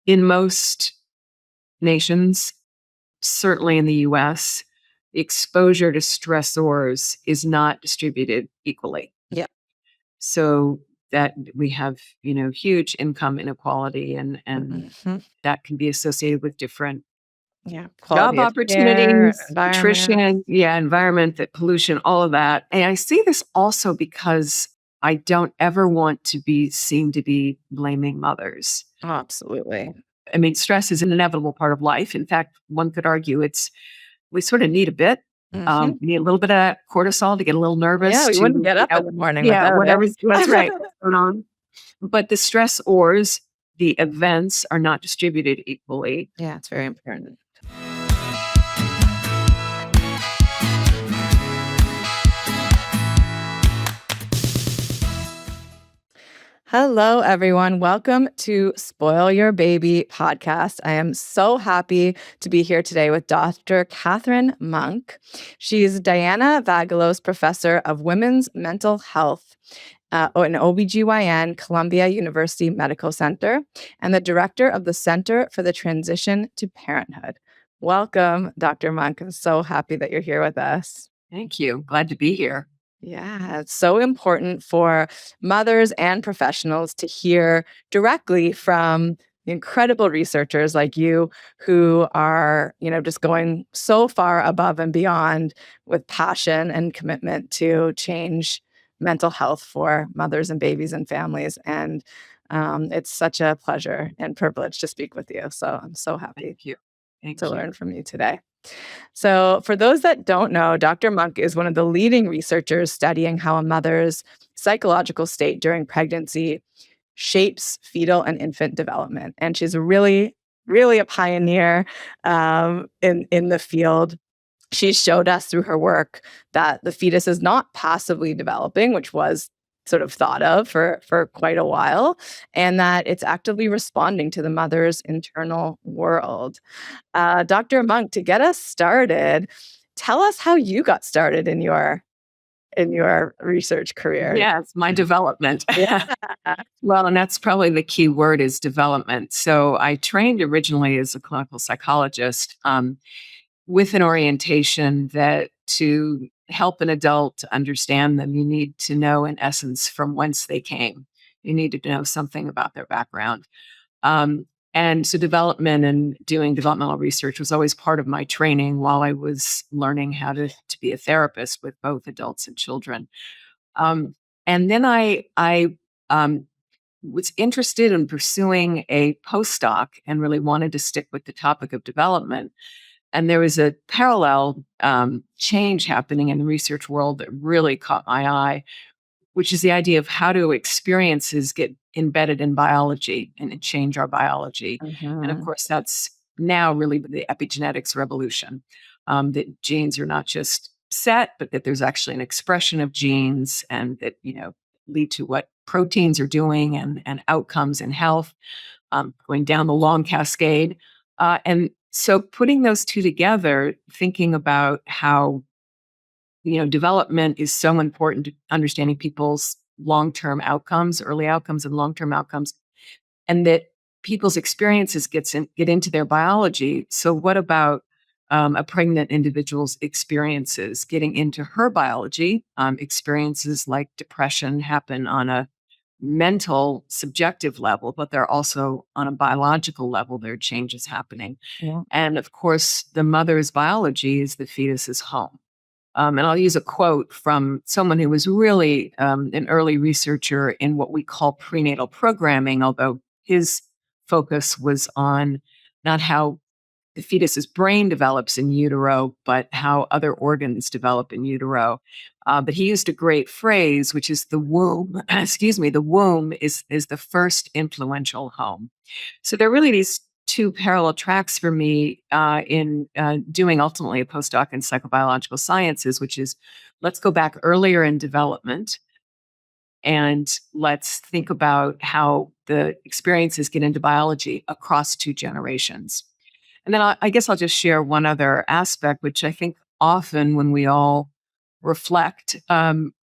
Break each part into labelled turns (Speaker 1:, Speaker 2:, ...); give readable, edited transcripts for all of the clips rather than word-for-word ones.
Speaker 1: In most nations, certainly in the US, exposure to stressors is not distributed equally.
Speaker 2: Yeah.
Speaker 1: So that we have, huge income inequality and
Speaker 2: Mhm.
Speaker 1: that can be associated with different
Speaker 2: Yeah.
Speaker 1: job
Speaker 2: Quality of care,
Speaker 1: opportunities,
Speaker 2: environment.
Speaker 1: nutrition, environment, that pollution, all of that. And I see this also because I don't ever want to be seen to be blaming mothers.
Speaker 2: Oh, absolutely.
Speaker 1: I mean, stress is an inevitable part of life. In fact, one could argue we sort of need a bit.
Speaker 2: Mhm.
Speaker 1: We need a little bit of cortisol to get a little
Speaker 2: Yeah,
Speaker 1: nervous
Speaker 2: we
Speaker 1: to,
Speaker 2: wouldn't get up in the morning
Speaker 1: yeah,
Speaker 2: without it.
Speaker 1: whatever's, that's right, what's going on. But the stressors, the events are not distributed equally.
Speaker 2: Yeah, it's very important. Hello, everyone. Welcome to Spoil Your Baby podcast. I am so happy to be here today with Dr. Catherine Monk. She's Diana Vagelos Professor of Women's Mental Health in OBGYN, Columbia University Medical Center, and the director of the Center for the Transition to Parenthood. Welcome, Dr. Monk. I'm so happy that you're here with us.
Speaker 1: Thank you. Glad to be here.
Speaker 2: Yeah, it's so important for mothers and professionals to hear directly from incredible researchers like you who are, just going so far above and beyond with passion and commitment to change mental health for mothers and babies and families. And it's such a pleasure and privilege to speak with you. So I'm so happy
Speaker 1: Thank you.
Speaker 2: to learn from you today. So, for those that don't know, Dr. Monk is one of the leading researchers studying how a mother's psychological state during pregnancy shapes fetal and infant development. And she's really, really a pioneer in the field. She showed us through her work that the fetus is not passively developing, which was sort of thought of for quite a while, and that it's actively responding to the mother's internal world. Dr. Monk, to get us started, tell us how you got started in your research career.
Speaker 1: Yes, my development.
Speaker 2: Yeah.
Speaker 1: Well, and that's probably the key word is development. So I trained originally as a clinical psychologist with an orientation that to help an adult to understand them, you need to know, in essence, from whence they came. You need to know something about their background. Um, and so development and doing developmental research was always part of my training while I was learning how to be a therapist with both adults and children. Um, and then I was interested in pursuing a postdoc and really wanted to stick with the topic of development. And there was a parallel change happening in the research world that really caught my eye, which is the idea of how do experiences get embedded in biology and change our biology. And of course, that's now really the epigenetics revolution, that genes are not just set, but that there's actually an expression of genes and that, lead to what proteins are doing and outcomes in health, going down the long cascade. And so putting those two together, thinking about how development is so important to understanding people's long-term outcomes, early outcomes and long-term outcomes, and that people's experiences get into their biology. So what about a pregnant individual's experiences getting into her biology? Experiences like depression happen on a mental, subjective level, but they're also on a biological level, there are changes happening.
Speaker 2: Yeah.
Speaker 1: And of course, the mother's biology is the fetus's home. And I'll use a quote from someone who was really an early researcher in what we call prenatal programming, although his focus was on not how the fetus's brain develops in utero, but how other organs develop in utero. But he used a great phrase, which is the womb, excuse me, the womb is the first influential home. So there are really these two parallel tracks for me in doing ultimately a postdoc in psychobiological sciences, which is let's go back earlier in development and let's think about how the experiences get into biology across two generations. And then I guess I'll just share one other aspect, which I think often when we all reflect,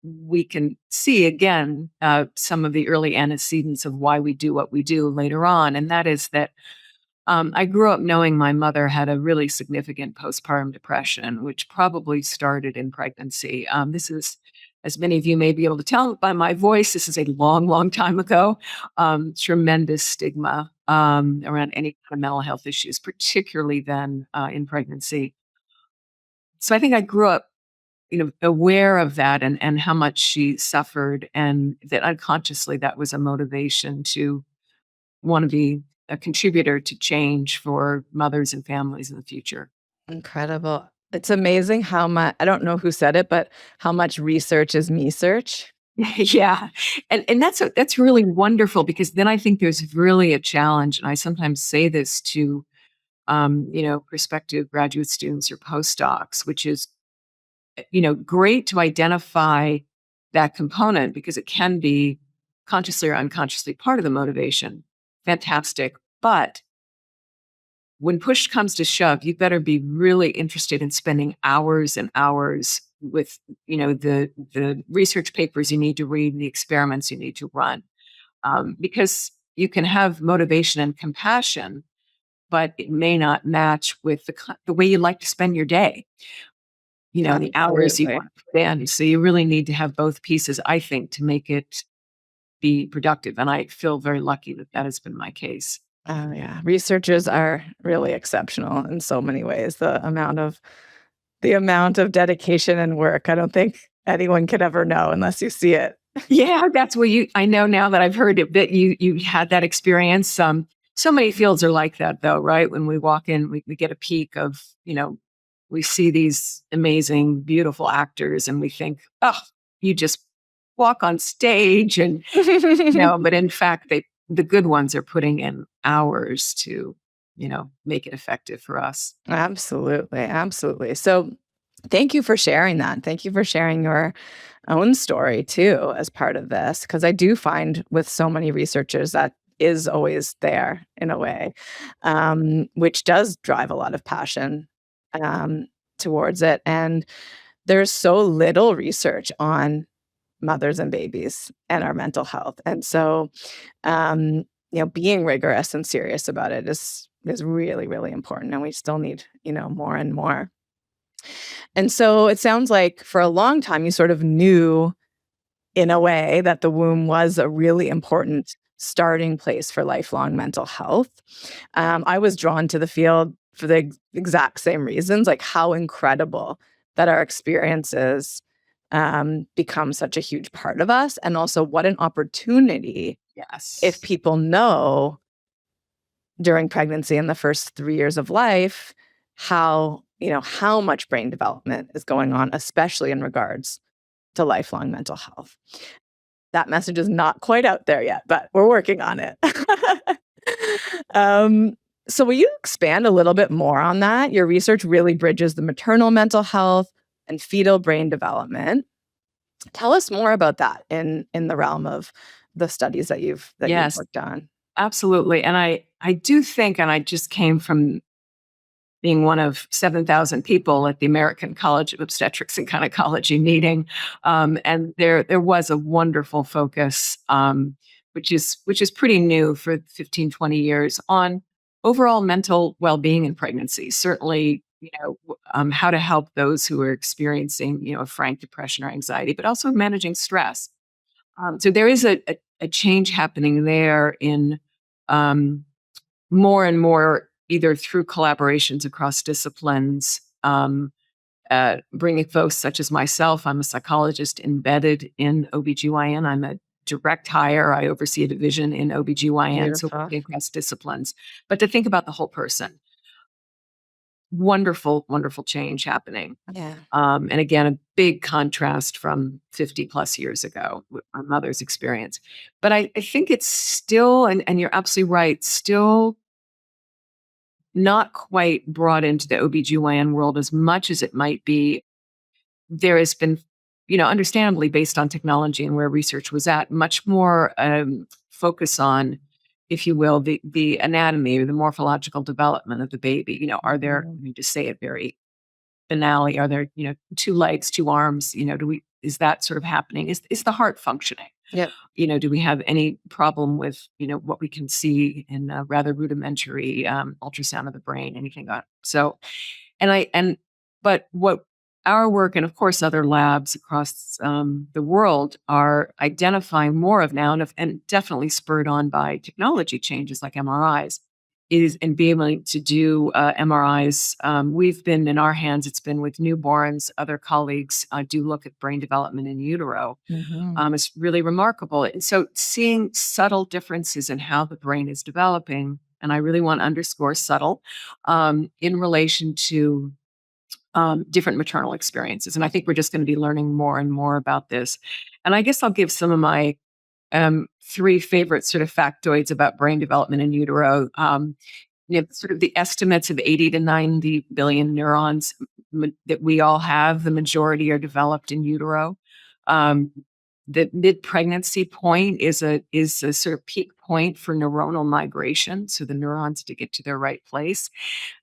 Speaker 1: we can see again some of the early antecedents of why we do what we do later on. And that is that I grew up knowing my mother had a really significant postpartum depression, which probably started in pregnancy. This is, as many of you may be able to tell by my voice, this is a long, long time ago. Tremendous stigma around any kind of mental health issues, particularly then in pregnancy. So I think I grew up, aware of that and how much she suffered, and that unconsciously that was a motivation to want to be a contributor to change for mothers and families in the future.
Speaker 2: Incredible. It's amazing how much, I don't know who said it, but how much research is me search.
Speaker 1: Yeah. And that's really wonderful, because then I think there's really a challenge. And I sometimes say this to prospective graduate students or postdocs, which is, great to identify that component, because it can be consciously or unconsciously part of the motivation. Fantastic. But when push comes to shove, you better be really interested in spending hours and hours with, the research papers you need to read, the experiments you need to run, because you can have motivation and compassion, but it may not match with the way you like to spend your day. The hours you
Speaker 2: Absolutely.
Speaker 1: want to put in. So you really need to have both pieces, I think, to make it be productive. And I feel very lucky that that has been my case.
Speaker 2: Oh, yeah. Researchers are really exceptional in so many ways. The amount of dedication and work, I don't think anyone could ever know unless you see it.
Speaker 1: Yeah, that's what I know now that I've heard it, that you had that experience. So many fields are like that, though, right? When we walk in, we get a peek of, we see these amazing, beautiful actors, and we think, oh, you just walk on stage, and no, but in fact, the good ones are putting in hours to, make it effective for us.
Speaker 2: Absolutely, absolutely. So, thank you for sharing that. Thank you for sharing your own story too as part of this, because I do find with so many researchers that is always there in a way, which does drive a lot of passion um, towards it. And there's so little research on mothers and babies and our mental health. And so, um, being rigorous and serious about it is really, really important. And we still need, more and more. And so it sounds like for a long time you sort of knew in a way that the womb was a really important starting place for lifelong mental health. I was drawn to the field for the exact same reasons, like how incredible that our experiences become such a huge part of us. And also, what an opportunity if
Speaker 1: Yes.
Speaker 2: people know during pregnancy and the first 3 years of life how much brain development is going on, especially in regards to lifelong mental health. That message is not quite out there yet, but we're working on it. um, so will you expand a little bit more on that? Your research really bridges the maternal mental health and fetal brain development. Tell us more about that in the realm of the studies that you've
Speaker 1: Yes,
Speaker 2: worked on.
Speaker 1: absolutely. And I do think, and I just came from being one of 7,000 people at the American College of Obstetrics and Gynecology meeting. And there was a wonderful focus, which is pretty new for 15, 20 years, on overall mental well-being in pregnancy. Certainly, how to help those who are experiencing, a frank depression or anxiety, but also managing stress. So there is a change happening there in um, more and more, either through collaborations across disciplines, bringing folks such as myself. I'm a psychologist embedded in OBGYN. I'm a direct hire. I oversee a division in OBGYN, so
Speaker 2: Beautiful.
Speaker 1: working across disciplines. But to think about the whole person, wonderful, wonderful change happening.
Speaker 2: Yeah.
Speaker 1: And again, a big contrast from 50 plus years ago with my mother's experience. But I think it's still, and you're absolutely right, still not quite brought into the OBGYN world as much as it might be. There has been, understandably based on technology and where research was at, much more focus on, if you will, the anatomy or the morphological development of the baby. Are there,
Speaker 2: Mhm.
Speaker 1: to say it very banally, are there, two legs, two arms? Is that sort of happening? Is the heart functioning?
Speaker 2: Yep.
Speaker 1: Do we have any problem with, what we can see in a rather rudimentary ultrasound of the brain, anything like that. So, but what our work and of course other labs across the world are identifying more of now, and definitely spurred on by technology changes like MRIs, is and being able to do MRIs. We've been in our hands, it's been with newborns. Other colleagues do look at brain development in utero.
Speaker 2: Mhm.
Speaker 1: It's really remarkable. And so seeing subtle differences in how the brain is developing, and I really want to underscore subtle, in relation to different maternal experiences. And I think we're just going to be learning more and more about this. And I guess I'll give some of my three favorite sort of factoids about brain development in utero. Sort of the estimates of 80 to 90 billion neurons that we all have, the majority are developed in utero. Um, the mid-pregnancy point is a sort of peak point for neuronal migration, so the neurons to get to their right place.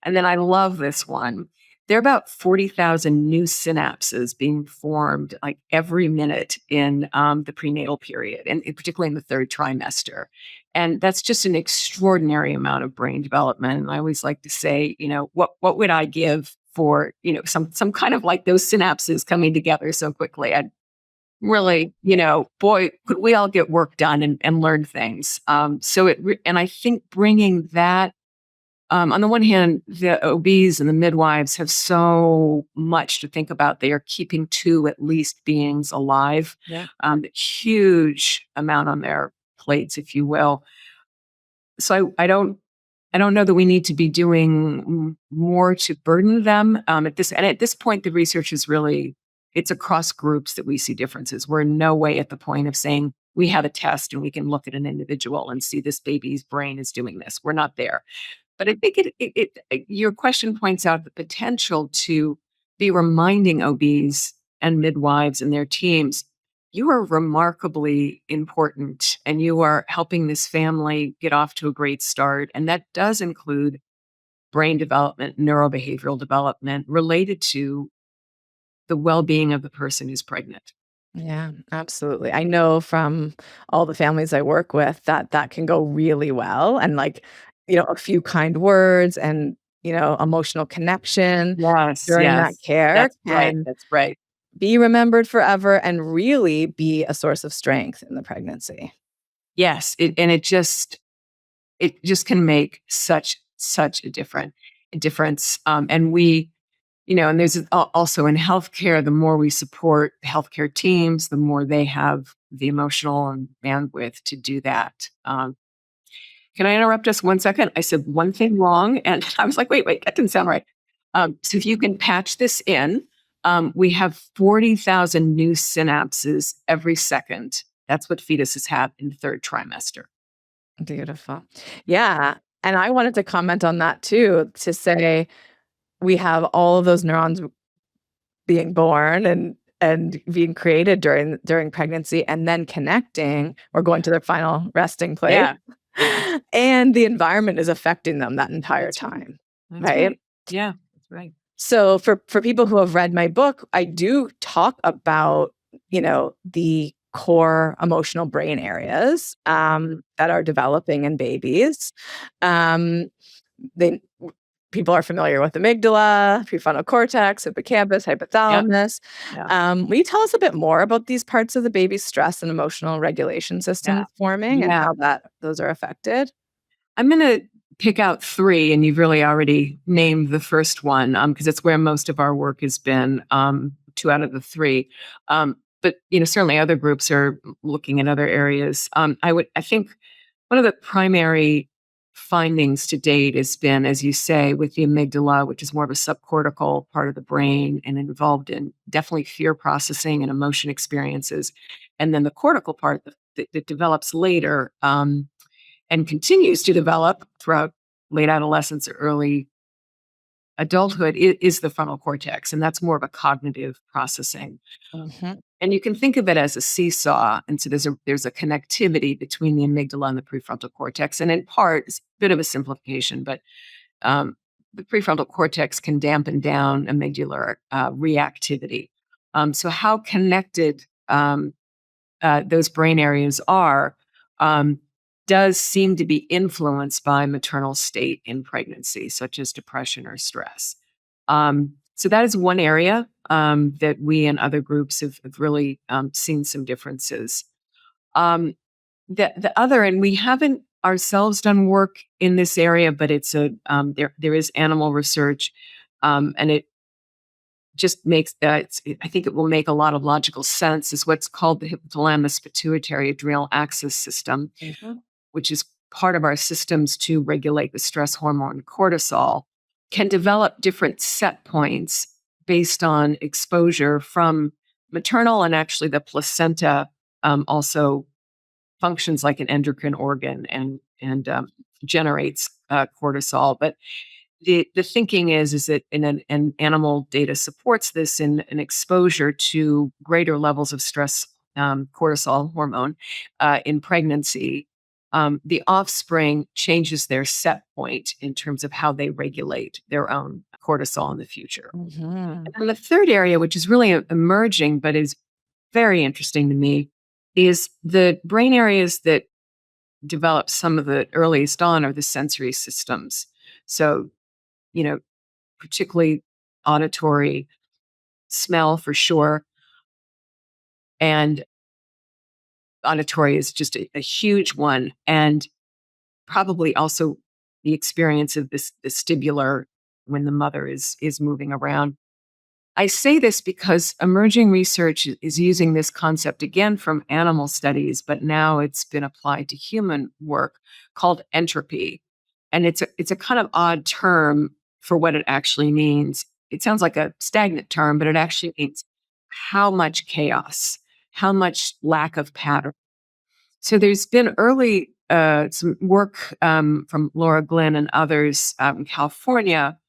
Speaker 1: And then I love this one. There are about 40,000 new synapses being formed like every minute in the prenatal period, and particularly in the third trimester. And that's just an extraordinary amount of brain development. And I always like to say, what would I give for, some kind of like those synapses coming together so quickly? I'd really, boy, could we all get work done and learn things. And I think bringing that on the one hand, the OBs and the midwives have so much to think about. They are keeping two at least beings alive,
Speaker 2: Yeah.
Speaker 1: huge amount on their plates, if you will. So I don't know that we need to be doing more to burden them at this point. The research is really, it's across groups that we see differences. We're in no way at the point of saying we have a test and we can look at an individual and see this baby's brain is doing this. We're not there. But I think your question points out the potential to be reminding OBs and midwives and their teams, you are remarkably important and you are helping this family get off to a great start. And that does include brain development, neurobehavioral development related to the well being of the person who's pregnant.
Speaker 2: Yeah, absolutely. I know from all the families I work with that that can go really well and like, a few kind words and, emotional connection
Speaker 1: Yes,
Speaker 2: during that
Speaker 1: yes.
Speaker 2: care
Speaker 1: That's right.
Speaker 2: can
Speaker 1: That's right.
Speaker 2: be remembered forever and really be a source of strength in the pregnancy.
Speaker 1: Yes. It just can make such a difference. And and there's also in healthcare, the more we support healthcare teams, the more they have the emotional and bandwidth to do that. Can I interrupt us 1 second? I said one thing wrong, and I was like, wait, that didn't sound right. So if you can patch this in, we have 40,000 new synapses every second. That's what fetuses have in the third trimester.
Speaker 2: Beautiful. Yeah. And I wanted to comment on that too, to say we have all of those neurons being born and being created during pregnancy and then connecting or going to their final resting place.
Speaker 1: Yeah, yeah,
Speaker 2: And the environment is affecting them that entire
Speaker 1: that's right.
Speaker 2: time,
Speaker 1: That's
Speaker 2: right?
Speaker 1: right. Yeah, that's right.
Speaker 2: So for people who have read my book, I do talk about, the core emotional brain areas that are developing in babies. Um, they People are familiar with amygdala, prefrontal cortex, hippocampus,
Speaker 1: Yep,
Speaker 2: hypothalamus.
Speaker 1: yeah,
Speaker 2: Will you tell us a bit more about these parts of the baby's stress and emotional regulation
Speaker 1: yeah,
Speaker 2: systems forming and
Speaker 1: yeah.
Speaker 2: how that those are affected?
Speaker 1: I'm gonna pick out 3, and you've really already named the first one, because it's where most of our work has been, 2 out of the 3. But, certainly other groups are looking at other areas. I think one of the primary findings to date has been, as you say, with the amygdala, which is more of a subcortical part of the brain and involved in definitely fear processing and emotion experiences, and then the cortical part that develops later, and continues to develop throughout late adolescence or early adulthood is the frontal cortex, and that's more of a cognitive processing.
Speaker 2: Mhm.
Speaker 1: And you can think of it as a seesaw, and so there's a connectivity between the amygdala and the prefrontal cortex, and in part, it's a bit of a simplification, but um, the prefrontal cortex can dampen down amygdala reactivity. So how connected those brain areas are, um, does seem to be influenced by maternal state in pregnancy, such as depression or stress. So that is one area that we and other groups have really seen some differences. Um, the other, and we haven't ourselves done work in this area, but it's there is animal research, and it just makes I think it will make a lot of logical sense. Is what's called the hypothalamus pituitary adrenal axis system,
Speaker 2: Mhm.
Speaker 1: which is part of our systems to regulate the stress hormone cortisol, can develop different set points based on exposure from maternal, and actually the placenta also functions like an endocrine organ and generates cortisol. But the thinking is that and animal data supports this in an exposure to greater levels of stress cortisol hormone in pregnancy. The offspring changes their set point in terms of how they regulate their own cortisol in the future.
Speaker 2: Mhm.
Speaker 1: And then the third area, which is really emerging but is very interesting to me, is the brain areas that develop some of the earliest on are the sensory systems. So, you know, particularly auditory, smell for sure. And auditory is just a huge one. And probably also the experience of this vestibular when the mother is moving around. I say this because emerging research is using this concept again from animal studies, but now it's been applied to human work called entropy. And it's a kind of odd term for what it actually means. It sounds like a stagnant term, but it actually means how much chaos, how much lack of pattern. So there's been early some work from Laura Glynn and others out in California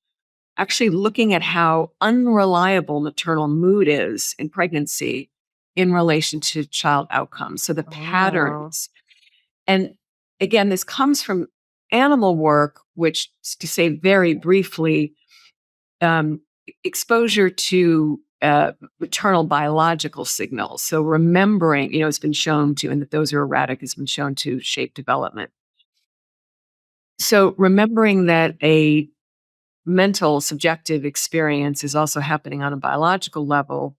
Speaker 1: actually looking at how unreliable maternal mood is in pregnancy in relation to child outcomes. So the
Speaker 2: Oh.
Speaker 1: patterns. And again, this comes from animal work, which, to say very briefly, exposure to maternal biological signals. So remembering, it's been shown to, and that those are erratic, has been shown to shape development. So remembering that a mental subjective experience is also happening on a biological level.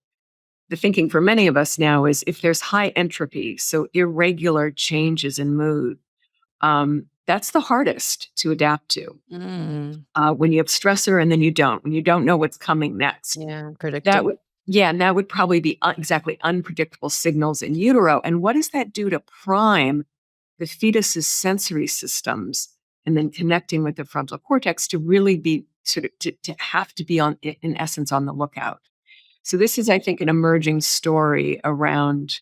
Speaker 1: The thinking for many of us now is if there's high entropy, so irregular changes in mood, that's the hardest to adapt to.
Speaker 2: Mm.
Speaker 1: When you have stressor and then when you don't know what's coming next.
Speaker 2: Yeah,
Speaker 1: That
Speaker 2: predictable.
Speaker 1: would, yeah, and that would probably be exactly unpredictable signals in utero. And what does that do to prime the fetus's sensory systems and then connecting with the frontal cortex to really be sort of to have to be on in essence on the lookout. So this is, I think, an emerging story around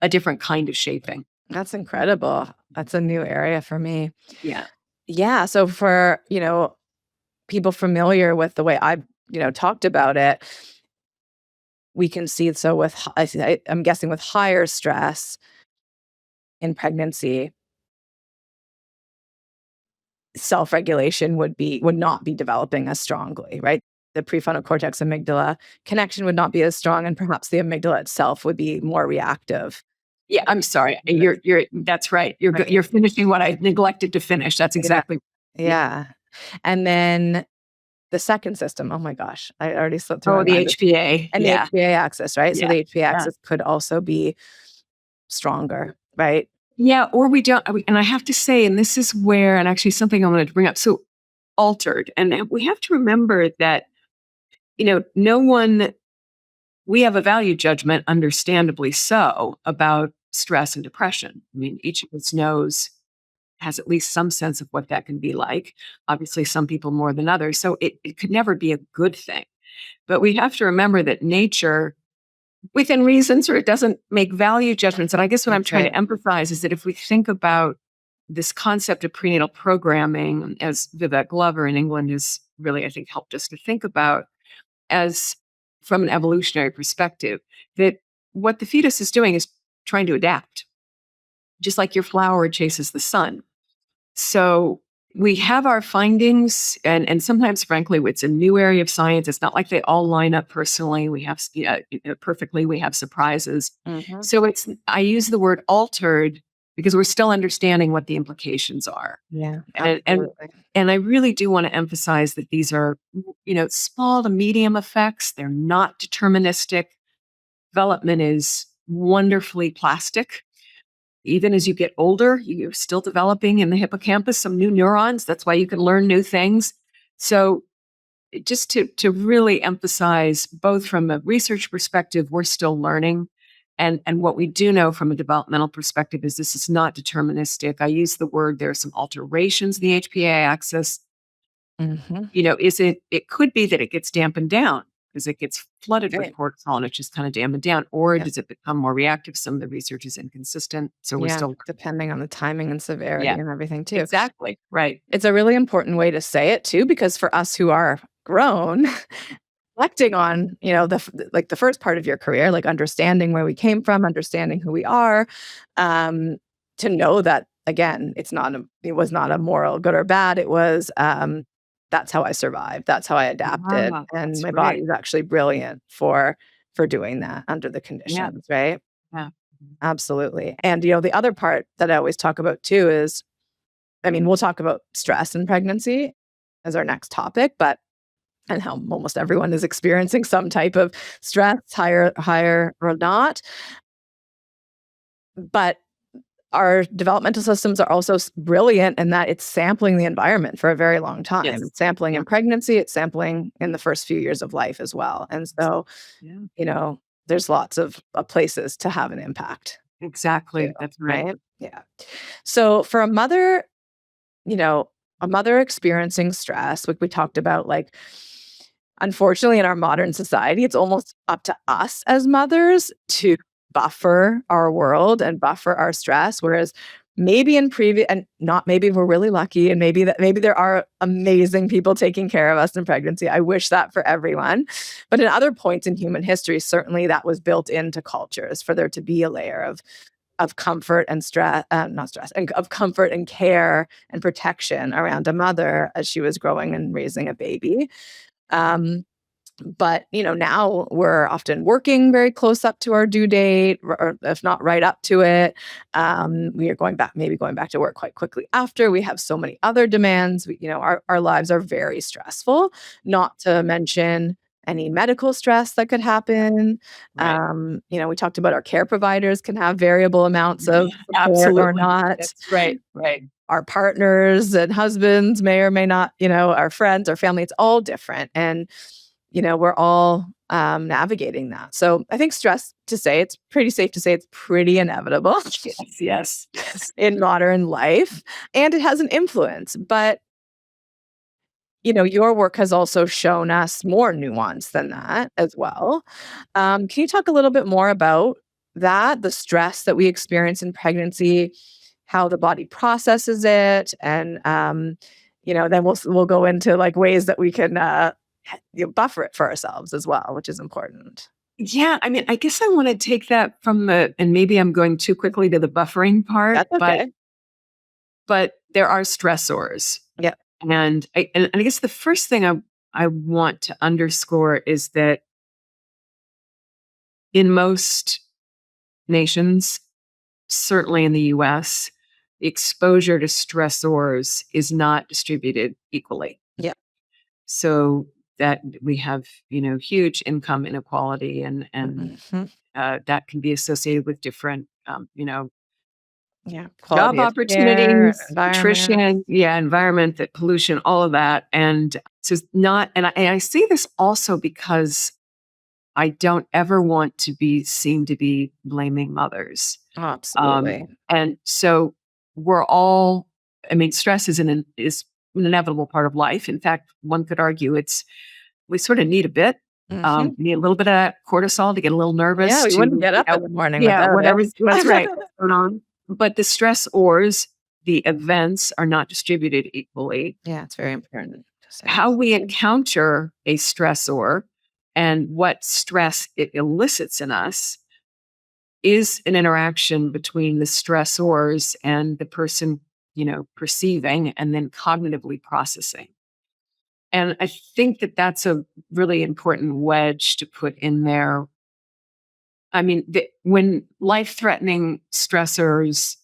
Speaker 1: a different kind of shaping.
Speaker 2: That's incredible. That's a new area for me.
Speaker 1: Yeah.
Speaker 2: Yeah, so for, people familiar with the way I've, talked about it, we can see so with I'm guessing with higher stress in pregnancy, self-regulation would not be developing as strongly, right? The prefrontal cortex amygdala connection would not be as strong, and perhaps the amygdala itself would be more reactive.
Speaker 1: Yeah, I'm sorry. You're that's right.
Speaker 2: Right.
Speaker 1: You're finishing what I neglected to finish. That's
Speaker 2: Yeah.
Speaker 1: exactly. Yeah.
Speaker 2: Yeah. And then the second system, oh my gosh, I already slipped through my
Speaker 1: Oh, the
Speaker 2: mind.
Speaker 1: HPA.
Speaker 2: And the
Speaker 1: Yeah.
Speaker 2: HPA axis, right? So
Speaker 1: Yeah.
Speaker 2: the HPA
Speaker 1: Yeah.
Speaker 2: axis could also be stronger, right?
Speaker 1: Yeah, or we don't, and I have to say, and this is where, and actually something I wanted to bring up. So altered, and we have to remember that no one. We have a value judgment, understandably so, about stress and depression. I mean, each of us has at least some sense of what that can be like. Obviously, some people more than others. So it could never be a good thing. But we have to remember that nature, within reason, sort of doesn't make value judgments. And I guess what I'm
Speaker 2: That's
Speaker 1: trying
Speaker 2: right.
Speaker 1: to emphasize is that if we think about this concept of prenatal programming, as Vivek Glover in England has really, I think, helped us to think about, as from an evolutionary perspective, that what the fetus is doing is trying to adapt, just like your flower chases the sun. So we have our findings, and sometimes, frankly, it's a new area of science. It's not like they all line up personally. We have perfectly. We have surprises.
Speaker 2: Mhm.
Speaker 1: So I use the word altered because we're still understanding what the implications are,
Speaker 2: Yeah,
Speaker 1: and and
Speaker 2: absolutely.
Speaker 1: and I really do want to emphasize that these are small to medium effects. They're not deterministic. Development is wonderfully plastic. Even as you get older, you're still developing in the hippocampus some new neurons. That's why you can learn new things. So just to really emphasize, both from a research perspective, we're still learning. And what we do know from a developmental perspective is this is not deterministic. I use the word there are some alterations in the HPA axis.
Speaker 2: Mhm.
Speaker 1: It could be that it gets dampened down because it gets flooded with
Speaker 2: Right.
Speaker 1: cortisol and it's just kind of dampened down, or
Speaker 2: Yep.
Speaker 1: does it become more reactive? Some of the research is inconsistent. So we're
Speaker 2: Yeah,
Speaker 1: still,
Speaker 2: depending on the timing and severity
Speaker 1: yeah,
Speaker 2: and everything too.
Speaker 1: exactly. Right.
Speaker 2: It's a really important way to say it too, because for us who are grown, reflecting on, like the first part of your career, like understanding where we came from, understanding who we are, um, to know that again, it was not a moral good or bad. It was, that's how I survived. That's how I adapted.
Speaker 1: Ah,
Speaker 2: And
Speaker 1: that's
Speaker 2: my body
Speaker 1: right.
Speaker 2: is actually brilliant for doing that under the
Speaker 1: Yeah.
Speaker 2: conditions, right?
Speaker 1: Yeah.
Speaker 2: Absolutely. And the other part that I always talk about too is, I mean, we'll talk about stress in pregnancy as our next topic, but and how almost everyone is experiencing some type of stress, higher or not. But our developmental systems are also brilliant in that it's sampling the environment for a very long time.
Speaker 1: Yes.
Speaker 2: It's sampling
Speaker 1: Yeah.
Speaker 2: in pregnancy, it's sampling in the first few years of life as well. And so,
Speaker 1: Yeah.
Speaker 2: you know, there's lots of places to have an impact too,
Speaker 1: Exactly. That's right.
Speaker 2: right? Yeah. So for you know, a mother experiencing stress, like we talked about, like, unfortunately, in our modern society, it's almost up to us as mothers to buffer our world and buffer our stress. Whereas maybe in previous, and not maybe we're really lucky, and maybe there are amazing people taking care of us in pregnancy. I wish that for everyone. But in other points in human history, certainly that was built into cultures for there to be a layer of comfort and stress, not stress, and of comfort and care and protection around a mother as she was growing and raising a baby. Um, but now we're often working very close up to our due date, or if not right up to it. We are maybe going back to work quite quickly after. We have so many other demands. Our lives are very stressful, not to mention any medical stress that could happen.
Speaker 1: Right.
Speaker 2: We talked about our care providers can have variable amounts of support or
Speaker 1: Absolutely.
Speaker 2: not.
Speaker 1: That's right. Right.
Speaker 2: Our partners and husbands may or may not, our friends, our family, it's all different. And, we're all navigating that. So I think it's pretty safe to say it's pretty inevitable
Speaker 1: Yes. Yes. Yes.
Speaker 2: in modern life. And it has an influence. But, your work has also shown us more nuance than that as well. Can you talk a little bit more about that, the stress that we experience in pregnancy, how the body processes it, and then we'll go into like ways that we can buffer it for ourselves as well, which is important.
Speaker 1: Yeah. I mean, I guess I want to take that and maybe I'm going too quickly to the buffering part,
Speaker 2: That's okay.
Speaker 1: but there are stressors.
Speaker 2: Yeah.
Speaker 1: And I guess the first thing I want to underscore is that in most nations, certainly in the US, exposure to stressors is not distributed equally.
Speaker 2: Yeah.
Speaker 1: So that we have, huge income inequality, and
Speaker 2: Mhm.
Speaker 1: that can be associated with different,
Speaker 2: Yeah.
Speaker 1: job
Speaker 2: Quality of care,
Speaker 1: opportunities,
Speaker 2: environment.
Speaker 1: nutrition, yeah, environment, that pollution, all of that. And so it's not, and I see this also because I don't ever want to be seen to be blaming mothers.
Speaker 2: Oh,
Speaker 1: Um,
Speaker 2: absolutely.
Speaker 1: and so we're all, I mean, stress is an inevitable part of life. In fact, one could argue we sort of need a bit.
Speaker 2: Mhm.
Speaker 1: We need a little bit of cortisol to get a little
Speaker 2: Yeah,
Speaker 1: nervous
Speaker 2: we
Speaker 1: to,
Speaker 2: wouldn't get up in the morning
Speaker 1: yeah,
Speaker 2: without it.
Speaker 1: whatever's, that's right. What's going on. But the stressors, the events are not distributed equally.
Speaker 2: Yeah, it's very important to say.
Speaker 1: How we encounter a stressor and what stress it elicits in us is an interaction between the stressors and the person perceiving and then cognitively processing. And I think that that's a really important wedge to put in there. I mean, when life threatening stressors,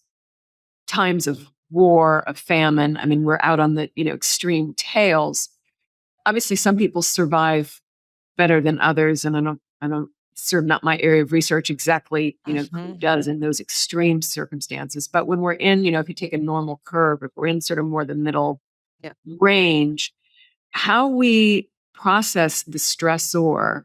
Speaker 1: times of war, of famine, I mean, we're out on the, extreme tails. Obviously, some people survive better than others. And I don't, sort of not my area of research exactly, who
Speaker 2: Mhm.
Speaker 1: does in those extreme circumstances. But when we're in, if you take a normal curve, if we're in sort of more the middle
Speaker 2: Yeah.
Speaker 1: range, how we process the stressor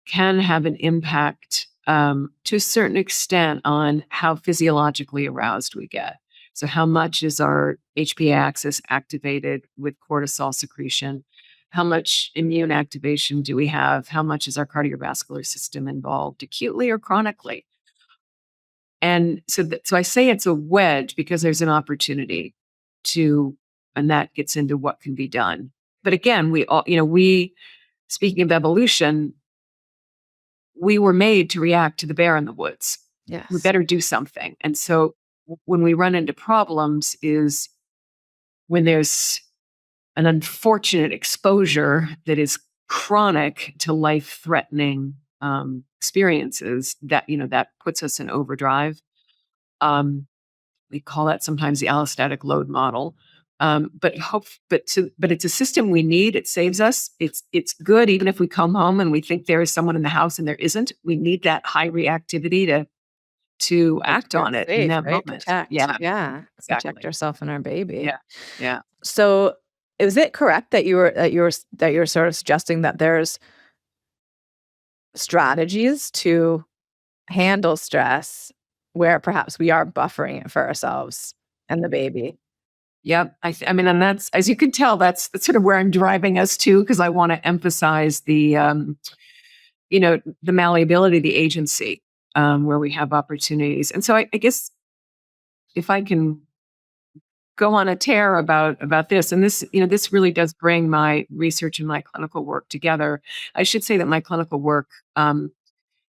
Speaker 1: can have an impact to a certain extent on how physiologically aroused we get. So, how much is our HPA axis activated with cortisol secretion? How much immune activation do we have? How much is our cardiovascular system involved, acutely or chronically? And so I say it's a wedge because there's an opportunity to, and that gets into what can be done. But again, we all, speaking of evolution, we were made to react to the bear in the woods. We
Speaker 2: Yes.
Speaker 1: better do something. And so when we run into problems is when there's an unfortunate exposure that is chronic to life threatening experiences that puts us in overdrive. Um, we call that sometimes the allostatic load model. But it's a system we need. It saves us. It's good even if we come home and we think there is someone in the house and there isn't. We need that high reactivity to
Speaker 2: To
Speaker 1: act
Speaker 2: feel
Speaker 1: on it in
Speaker 2: safe,
Speaker 1: that
Speaker 2: right?
Speaker 1: moment.
Speaker 2: Protect.
Speaker 1: Yeah,
Speaker 2: Yeah. Protect
Speaker 1: exactly.
Speaker 2: ourselves and our baby.
Speaker 1: Yeah, yeah.
Speaker 2: So is it correct that you're sort of suggesting that there's strategies to handle stress where perhaps we are buffering it for ourselves and the baby?
Speaker 1: Yep. I mean, and that's, as you can tell, that's sort of where I'm driving us to, because I want to emphasize the malleability, the agency, where we have opportunities. And so I guess if I can go on a tear about this, and this really does bring my research and my clinical work together. I should say that my clinical work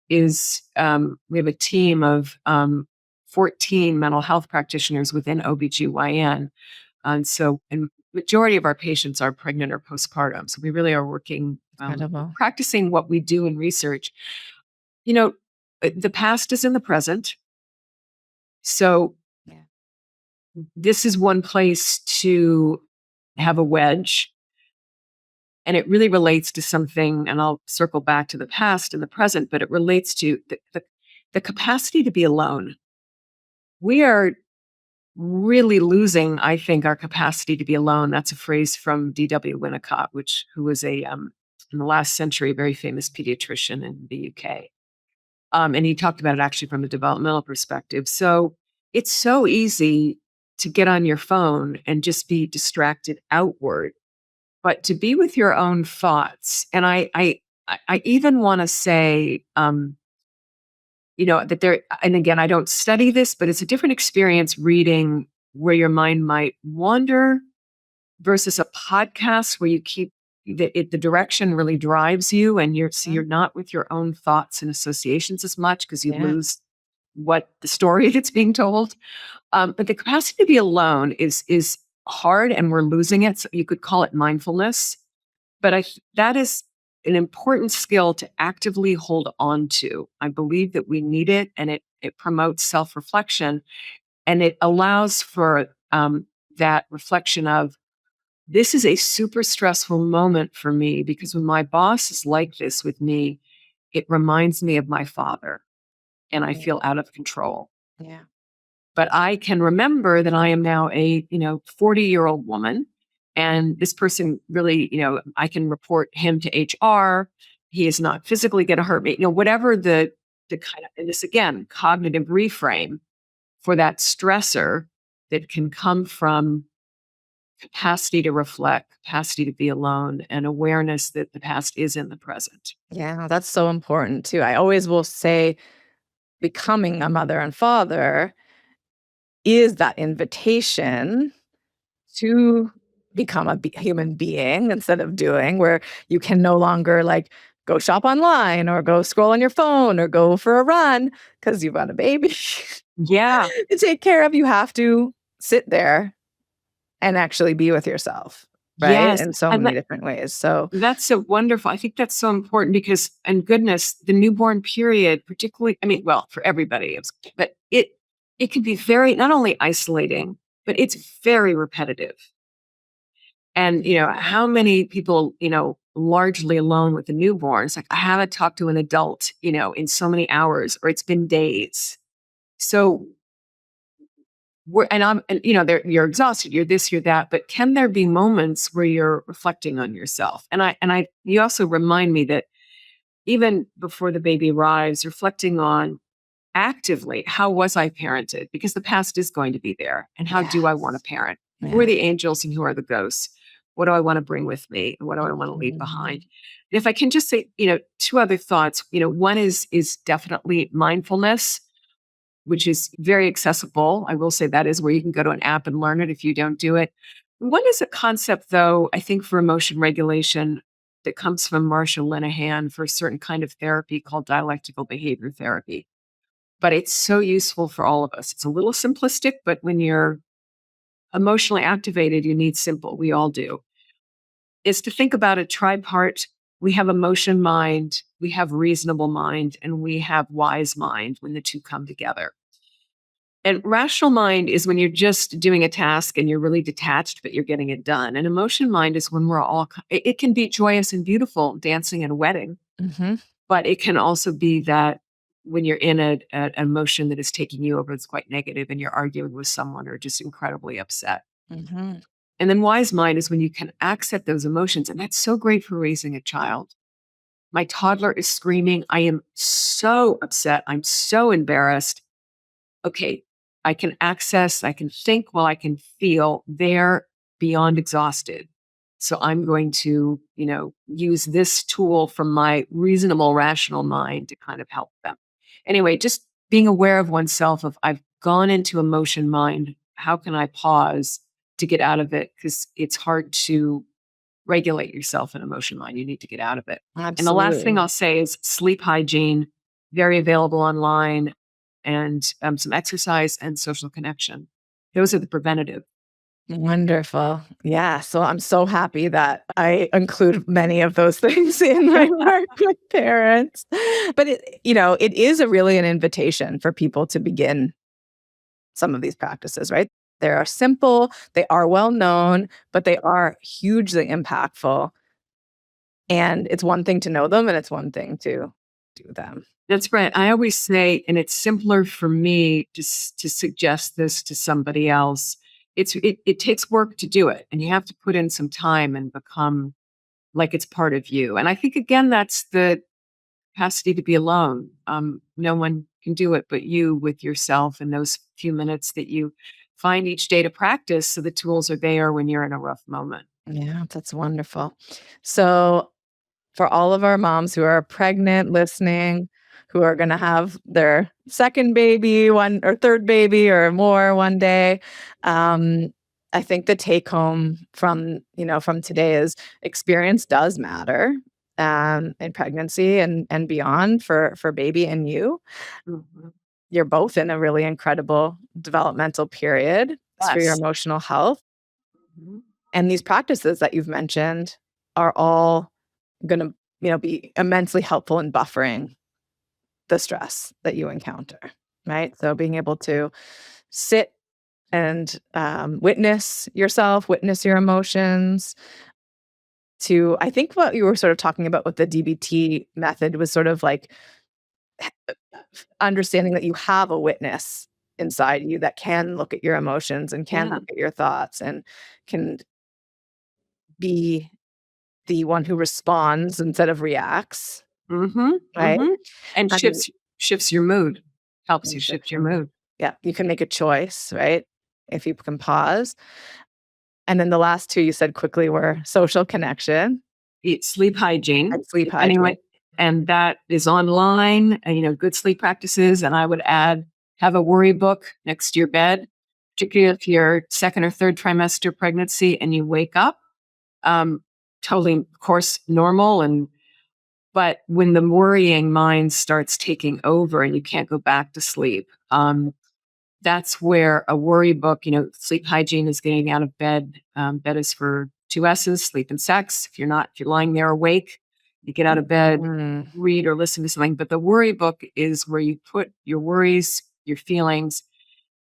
Speaker 1: is we have a team of 14 mental health practitioners within OBGYN. And majority of our patients are pregnant or postpartum. So we really are working,
Speaker 2: Incredible.
Speaker 1: practicing what we do in research. You know, the past is in the present. So
Speaker 2: Yeah.
Speaker 1: this is one place to have a wedge. And it really relates to something, and I'll circle back to the past and the present, but it relates to the capacity to be alone. We are really losing, I think, our capacity to be alone. That's a phrase from D.W. Winnicott, who was in the last century, a very famous pediatrician in the UK. And he talked about it actually from a developmental perspective. So it's so easy to get on your phone and just be distracted outward, but to be with your own thoughts. And I even want to say, that there, and again, I don't study this, but it's a different experience reading where your mind might wander versus a podcast where you keep the direction really drives you, and you're
Speaker 2: Mhm.
Speaker 1: not with your own thoughts and associations as much because you
Speaker 2: Yeah.
Speaker 1: lose what the story that's being told. But the capacity to be alone is hard, and we're losing it. So you could call it mindfulness, but that is an important skill to actively hold on to. I believe that we need it, and it promotes self reflection, and it allows for that reflection of, this is a super stressful moment for me because when my boss is like this with me, it reminds me of my father, and I
Speaker 2: Yeah.
Speaker 1: feel out of control.
Speaker 2: Yeah.
Speaker 1: But I can remember that I am now a 40-year-old woman, and this person really, I can report him to HR. He is not physically going to hurt me. Whatever the kind of, and this again, cognitive reframe for that stressor that can come from capacity to reflect, capacity to be alone, and awareness that the past is in the present.
Speaker 2: Yeah, that's so important too. I always will say becoming a mother and father is that invitation to become a human being instead of doing, where you can no longer like go shop online or go scroll on your phone or go for a run because you've got a baby
Speaker 1: Yeah.
Speaker 2: to take care of. You have to sit there and actually be with yourself, right?
Speaker 1: Yes.
Speaker 2: In so
Speaker 1: And
Speaker 2: many different ways. So,
Speaker 1: that's so wonderful. I think that's so important because, and goodness, the newborn period, particularly, I mean, well, for everybody, but it can be very not only isolating, but it's very repetitive. And how many people, largely alone with a newborn? It's like I haven't talked to an adult, in so many hours, or it's been days. So you're exhausted, you're this, you're that, but can there be moments where you're reflecting on yourself? You also remind me that even before the baby arrives, reflecting on actively, how was I parented? Because the past is going to be there. And how do I want to
Speaker 2: yes.
Speaker 1: parent? Who are
Speaker 2: Yeah.
Speaker 1: the angels and who are the ghosts? What do I want to bring with me? And what do I want to leave
Speaker 2: Mhm.
Speaker 1: behind? And if I can just say, two other thoughts, one is definitely mindfulness, which is very accessible. I will say that is where you can go to an app and learn it if you don't do it. One is a concept, though, I think for emotion regulation that comes from Marsha Linehan for a certain kind of therapy called dialectical behavior therapy. But it's so useful for all of us. It's a little simplistic, but when you're emotionally activated, you need simple. We all do. Is to think about a tripart. We have emotion mind, we have reasonable mind, and we have wise mind when the two come together. And rational mind is when you're just doing a task and you're really detached, but you're getting it done. And emotion mind is when we're all, it can be joyous and beautiful, dancing at a wedding,
Speaker 2: Mhm.
Speaker 1: but it can also be that when you're in an emotion that is taking you over, it's quite negative and you're arguing with someone or just incredibly upset.
Speaker 2: Mhm.
Speaker 1: And then wise mind is when you can accept those emotions. And that's so great for raising a child. My toddler is screaming. I am so upset. I'm so embarrassed. Okay, I can think while I can feel. They're beyond exhausted. So I'm going to, use this tool from my reasonable, rational mind to kind of help them. Anyway, just being aware of oneself of I've gone into emotion mind. How can I pause to get out of it? Because it's hard to regulate yourself in emotion mind. You need to get out of it. And the last thing
Speaker 2: Absolutely.
Speaker 1: I'll say is sleep hygiene, very available online, and some exercise and social connection. Those are the preventative.
Speaker 2: Wonderful. Yeah. So I'm so happy that I include many of those things in my work with parents. But it is a really an invitation for people to begin some of these practices, right? They are simple, they are well known, but they are hugely impactful. And it's one thing to know them and it's one thing to do them.
Speaker 1: That's right. I always say, and it's simpler for me to suggest this to somebody else. It takes work to do it, and you have to put in some time and become like it's part of you. And I think again, that's the capacity to be alone. No one can do it but you with yourself in those few minutes that you find each day to practice. So the tools are there when you're in a rough moment.
Speaker 2: Yeah, that's wonderful. So for all of our moms who are pregnant listening, who are gonna have their second baby one or third baby or more one day. I think the take home from today is experience does matter, in pregnancy and beyond for baby and you.
Speaker 1: Mhm.
Speaker 2: You're both in a really incredible developmental period for your
Speaker 1: Yes.
Speaker 2: emotional health,
Speaker 1: Mhm.
Speaker 2: and these practices that you've mentioned are all gonna, be immensely helpful in buffering the stress that you encounter, right? So being able to sit and witness yourself, witness your emotions. To I think what you were sort of talking about with the DBT method was sort of like understanding that you have a witness inside you that can look at your emotions and can
Speaker 1: Yeah.
Speaker 2: look at your thoughts and can be the one who responds instead of reacts,
Speaker 1: Mhm.
Speaker 2: right?
Speaker 1: Mhm. And
Speaker 2: And
Speaker 1: shifts your mood. Helps you
Speaker 2: and
Speaker 1: shift
Speaker 2: shift
Speaker 1: your
Speaker 2: your mood.
Speaker 1: mood.
Speaker 2: Yeah, you can make a choice, right? If you can pause. And then the last 2 you said quickly were social connection
Speaker 1: Eat sleep hygiene,
Speaker 2: and sleep
Speaker 1: if anyone,
Speaker 2: hygiene.
Speaker 1: and that is online, and, good sleep practices, and I would add, have a worry book next to your bed, particularly if you're 2nd or 3rd trimester pregnancy and you wake up, um, totally, of course, normal, but when the worrying mind starts taking over and you can't go back to sleep, that's where a worry book, sleep hygiene is getting out of bed. Bed is for two S's, sleep and sex. If you're lying there awake, you get out of bed,
Speaker 2: Mm,
Speaker 1: read or listen to something. But the worry book is where you put your worries, your feelings.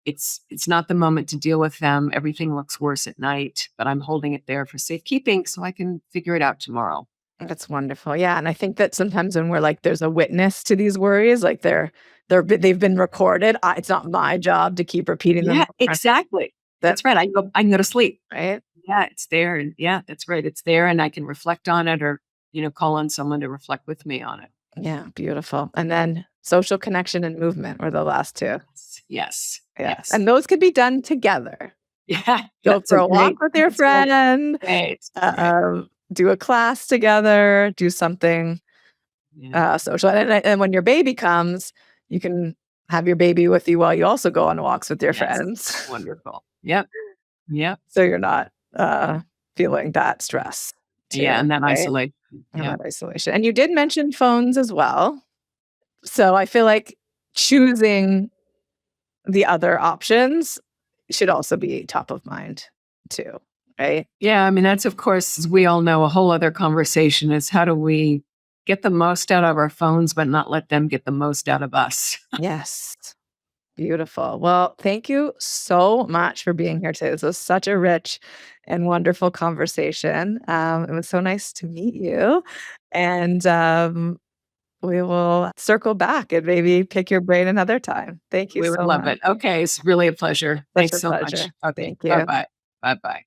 Speaker 1: It's not the moment to deal with them. Everything looks worse at night, but I'm holding it there for safekeeping so I can figure it out tomorrow.
Speaker 2: that's wonderful. Yeah, and I think that sometimes when we're like, there's a witness to these worries, like they've been recorded. It's not my job to keep repeating them
Speaker 1: Yeah,
Speaker 2: over.
Speaker 1: exactly.
Speaker 2: That
Speaker 1: That's right. I can go to sleep.
Speaker 2: right?
Speaker 1: Yeah, it's there. And yeah, that's right. It's there and I can reflect on it or, call on someone to reflect with me on it.
Speaker 2: Yeah, beautiful. And then social connection and movement were the last two.
Speaker 1: Yes.
Speaker 2: Yeah,
Speaker 1: Yes.
Speaker 2: and those could be done together.
Speaker 1: Yeah.
Speaker 2: Go
Speaker 1: That's
Speaker 2: for
Speaker 1: a
Speaker 2: a walk
Speaker 1: great
Speaker 2: with your
Speaker 1: that's great.
Speaker 2: friend,
Speaker 1: Great. Right.
Speaker 2: do a class together, do something,
Speaker 1: Yeah.
Speaker 2: social, and when your baby comes, you can have your baby with you while you also go on walks with your
Speaker 1: Yes.
Speaker 2: friends,
Speaker 1: Wonderful. Yep. Yep.
Speaker 2: so you're not, feeling that stress
Speaker 1: Yeah.
Speaker 2: too,
Speaker 1: And that
Speaker 2: right?
Speaker 1: isolation.
Speaker 2: And
Speaker 1: Yep.
Speaker 2: that isolation, and you did mention phones as well, so I feel like choosing the other options should also be top of mind too, right?
Speaker 1: Yeah. I mean, that's, of course, as we all know, a whole other conversation is how do we get the most out of our phones, but not let them get the most out of us?
Speaker 2: Yes. Beautiful. Well, thank you so much for being here today. This was such a rich and wonderful conversation. It was so nice to meet you. And we will circle back and maybe pick your brain another time. Thank you
Speaker 1: We would
Speaker 2: so
Speaker 1: love
Speaker 2: much.
Speaker 1: it. Okay. It's really a pleasure.
Speaker 2: Such
Speaker 1: Thanks
Speaker 2: a
Speaker 1: so much.
Speaker 2: pleasure.
Speaker 1: Okay.
Speaker 2: Thank you.
Speaker 1: Bye-bye. Bye-bye.